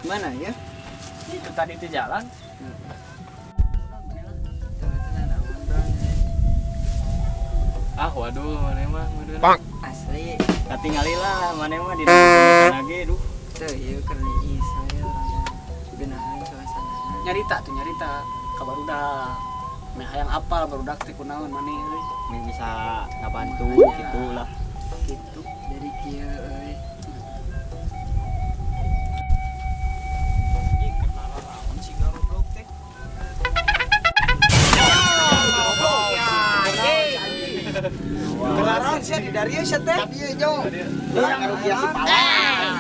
Mana ya? Itu tadi di jalan. Ah waduh mana mah Pak. Asli. tinggalin mana mah di sana lagi duh. Tuh ieu keur ieu saya orangnya. Benahan suasana. Nyarita kabar udah. Meh hayang apal barudak teh kunaon maneh euy. Ming bisa ngabantu gitu lah. Gitu. Jadi kieu euy. Ih kenal lawan si goblok teh. Kelaran sih di Darius ya teh. Tapi jo. Yang rugi si pala.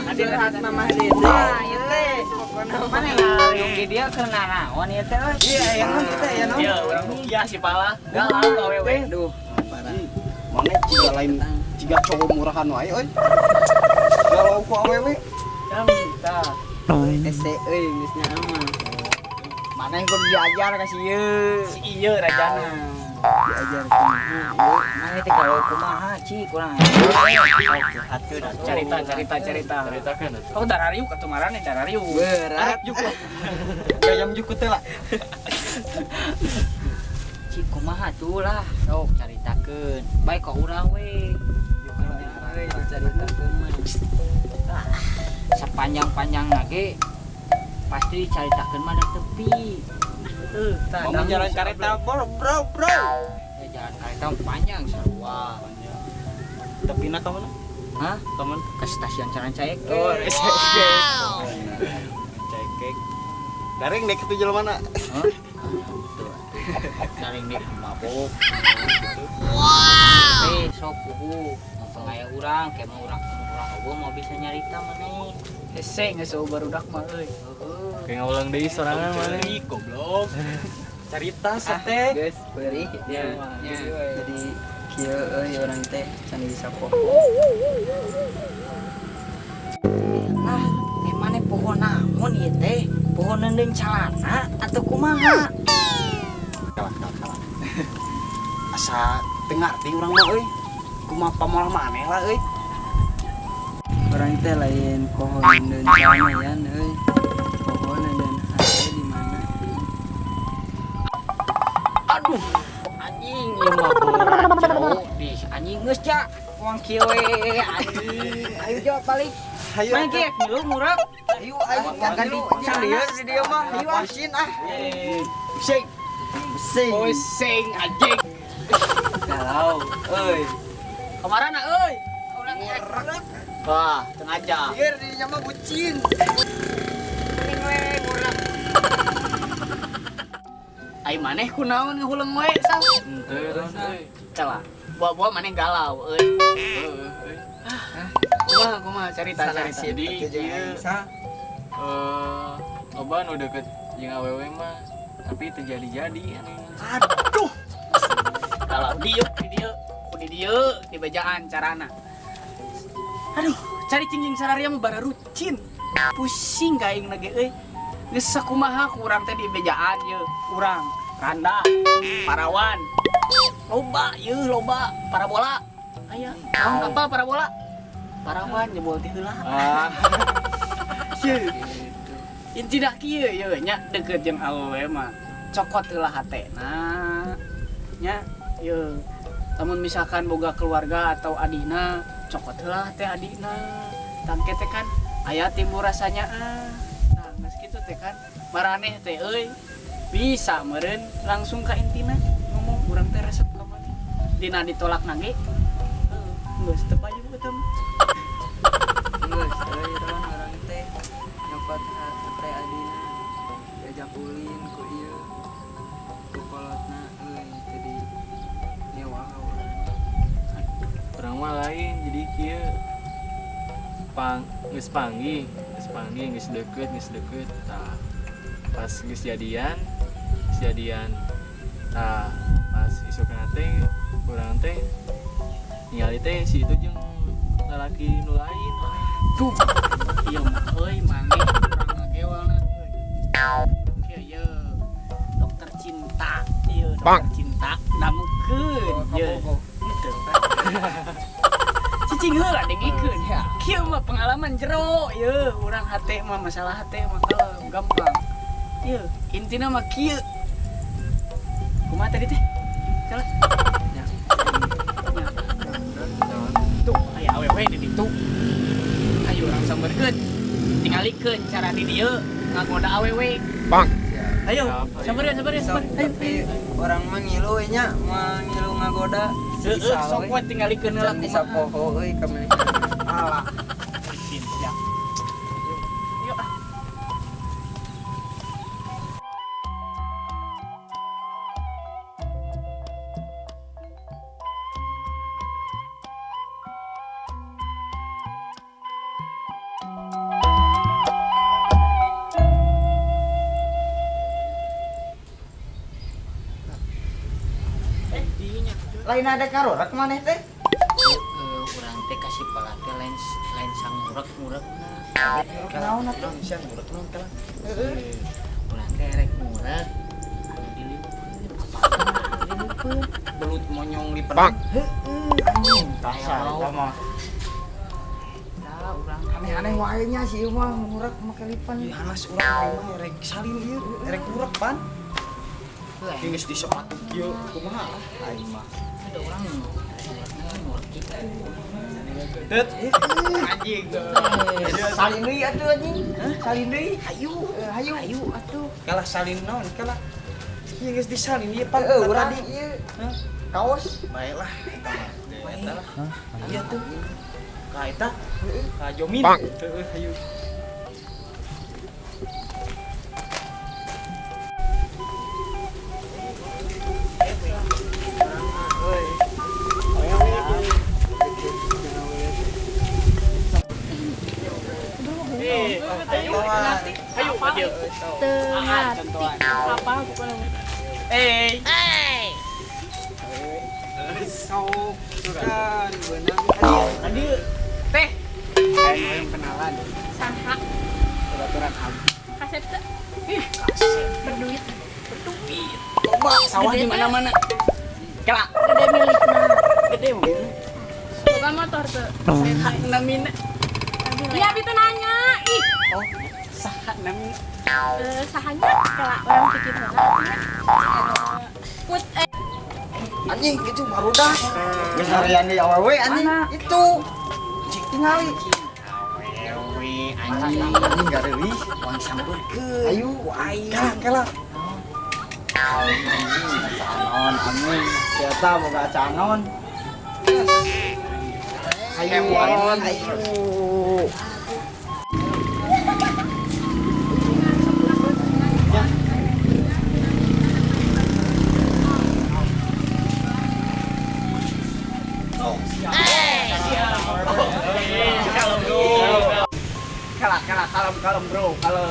Ada rahat mama Nah, ieu teh. mana rugi dia kena naon ieu teh euy. Iya, yang non kita ya non. Iya, urang rugi si pala. Galau awewe. Aduh, parah. Mana ciga lain ciga cowok murahan wae euy. Galau ku awewe. Damta. Ese euy geus nyaama. Mana yang kudu diajar ka si ieu. Si ieu rajana. Diajar kumaha. Mana teh kalau kumaha ci kurang. Cerita. Ceritakeun atuh. Oh darariuk atuh marane darariuk. Berat. Gayam juku teh lah. Ci kumaha tuh lah. Sok caritakeun. Bae ka urang we. Euy dicaritakeun mah. Sepanjang-panjang lagi pasti dicaritakeun mah da tepi. Mau jalan kareta bro. Ya jalan kereta panjang sarua. Tepina ka mana? Hah? Temen Ke stasiun Carancaek. Oh, cekek. Garing dek ke tujuan mana? Hah? Saling dek mabok. Sok uhu. Mumpung aya urang, kayak mau urang mau bisa nyarita maneh. Hese geus barudak mah euy. Kayak ngulang deui sorangan mana? Ih, goblok. Cerita sate. Guys, beri Ya. jadi kieu euy urang teh can disapo. Nah, emane pohon naon ieu teh? Pohon nendeng calana atau kumaha? Kalah. Asa teu ngarti urang mah euy. Kumaha pamolah maneh lah euy. Urang teh lain pohon dan canayan euy. Pohon dan hati di mana? Aduh, anjing ieu mah berat, Cok. Di anjing geus ja. Uang kieu we anjing. Ayo jawab balik. Hayu Main kieu dulu murah. Ayo kan di dia mah. Ayo asin ah. Sing, Sing. sing anjing. Galau euy. Kamarana euy. Urang erek. Wah, sengaja. Ieu dirinya mah bucin. Mending we murah. Ai maneh kunaon ngahuleng we sang? Henteu euy. Cala. Buah-buah maneh galau euy. Kumaha cerita. Jadi ieu Sa. loba nu deket jeung awewe mah tapi teu jadi-jadi aneh. Aduh. Kalau di dieu di bejaan carana. Aduh, cari cingging sararia mah bara rucin. Pusing ka aing lagi euy. Geus sakumaha ku urang teh di bejaan ye. Urang randa, parawan. Loba parabola. Aya, naon apa parabola? Parawan jebol ti heula. Syeuh. Intina kieu ye nya deukeut jeung awewe mah. Cokot heula hatena. Nya ye. Lamun misalkan boga keluarga atau adina, cokot heula teh adina. Tangke teh kan aya timbul rasanya Nah, geus kitu teh kan. Maraneh teh euy bisa meureun langsung ka intina ngomong urang teh resep ka maneh. Dina ditolak nage. Geus teu payu eta mah. Geus euy ron urang teh nyokot hate adina. Diajak ulin ku ieu. Ku kolotna euy teu di nyewa ka urang. Urang mah lain jadi kieu geus panggih geus deket tah pas geus jadian tah pas isukna teh urang teh ningali teh si itu jeung lalaki nu lain Tuh. Ieu mah euy maneh urang ngagewalna euy. Kieu dokter cinta. Ieu dokter cinta dangukeun. Ieu. Cicing heula dengikeun. kieu mah pengalaman jero ye urang hate mah masalah hate mah kalem gampang ye intina mah kieu kumaha tadi teh kalah Ya. tuh aya awewe di ditu ayo urang sambeurkeun tingalikeun cara di dieu ngagoda awewe ayo sambeurkeun Sok, tapi orang mah ngilu we nya, mah ngilu ngagoda. seueur sok we tingalikeun heula Can bisa poho euy ka maneh. alah siap yuk ah Lain ada karorak maneh teh. Urang teh kasih palate lain sang murek Naon atuh? Sian budak non kalah. urang teh rek murek anu dilipukeun Belut monyong liperan. Anjing, Kasar eta mah. da urang aneh-aneh wae nya si ieu mah ngurak make lipan. Ieu hanas urang mah rek salin ieu, rek urek pan. lain Geus disepatu kieu kumaha aing mah. ada urang murek kitu Tet anjing. Salin deui atuh anjing. Salin deui. Hayu, Hayu atuh. kalah salin naon kalah. Ieu geus disalin ieu pan. Urang ieu kaos. Baiklah eta mah. Eta lah. Iya tuh. Ka eta, ka Jomin. Heeh, hayu. ayo ayo aja contohan apa bukan Sok kan beunang tadi teh yang kenalan Saha peraturan ham kaset ke berduit coba sawah di mana mana kelak gede milikna gede mungkin bukan motor tuh namina iya itu nanya ih oh sah namina sahanya kelak orang pikir put anjing itu baru dah. Geus harian di awewe anjing itu. Cik tingali. awewe Anjing gareuli. uang sambeurkeun Ayo aing. Kalah. Anjing canon anjing. Sieta boga canon. Ayo ayo. kalem bro kalau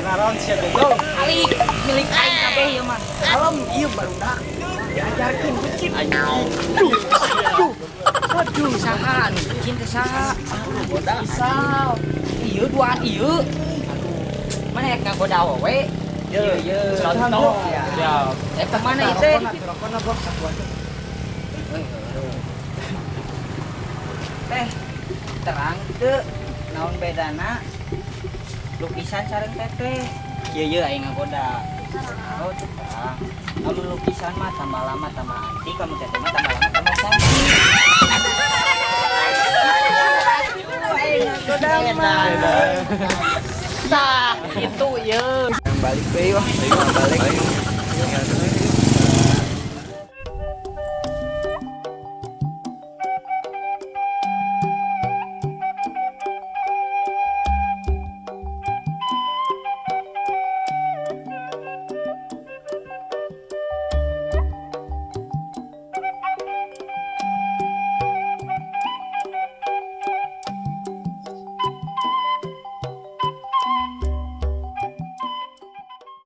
naron sia bro kali milik aing kabeh ieu mah kalem ieu barudak diajarkeun bikin waduh saha anu bikin teh saha bodak misal ieu duaan ieu mana yang ngagoda awewe ye contoh ya eta mana ieu teh Rokona bos sakuat. teh terang teu naon bedana lukisan sareng teteh kieu ye aing ngagoda oh terang kamu lukisan mah tambah lama tambah antik kamu teteh mah tambah lama tambah cantik aing ngagoda mah tah itu ye Balik deui wah. Balik.